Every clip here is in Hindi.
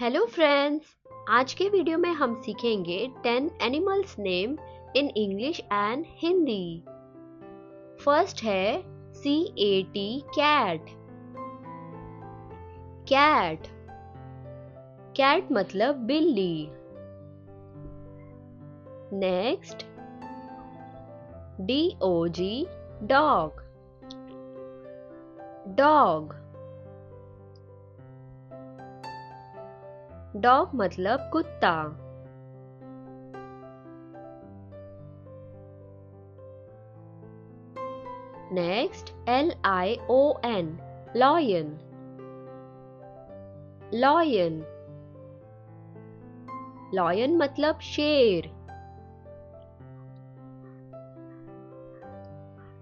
हेलो फ्रेंड्स, आज के वीडियो में हम सीखेंगे 10 animals name in English and Hindi. First है CAT कैट। कैट कैट मतलब बिल्ली। Next DOG dog. Dog dog मतलब कुत्ता। Next LION lion. Lion lion मतलब शेर।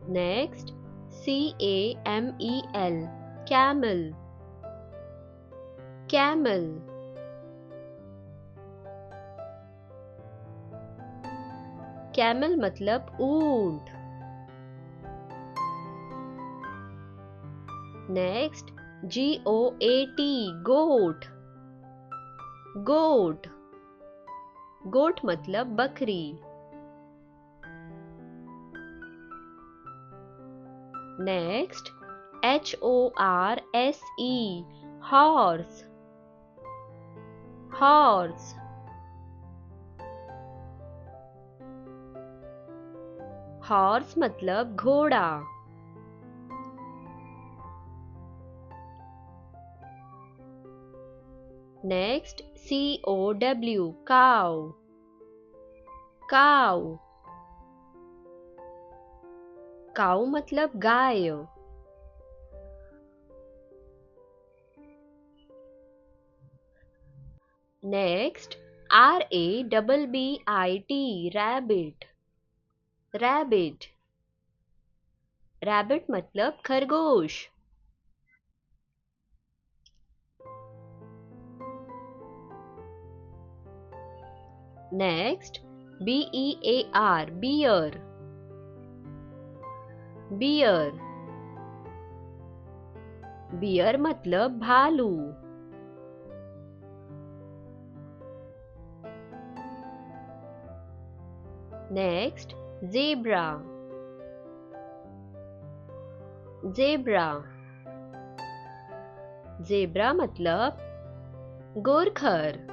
Next CAMEL camel. Camel camel मतलब ऊंट। Next GOAT goat. Goat goat मतलब बकरी। Next HORSE horse. Horse horse मतलब घोड़ा। Next COW cow. Cow cow मतलब गाय। Next RABBIT rabbit. Rabbit rabbit मतलब खरगोश। Next BEAR beer. Beer beer मतलब भालू। Next zebra. ज़ेब्रा ज़ेब्रा मतलब गोरखर।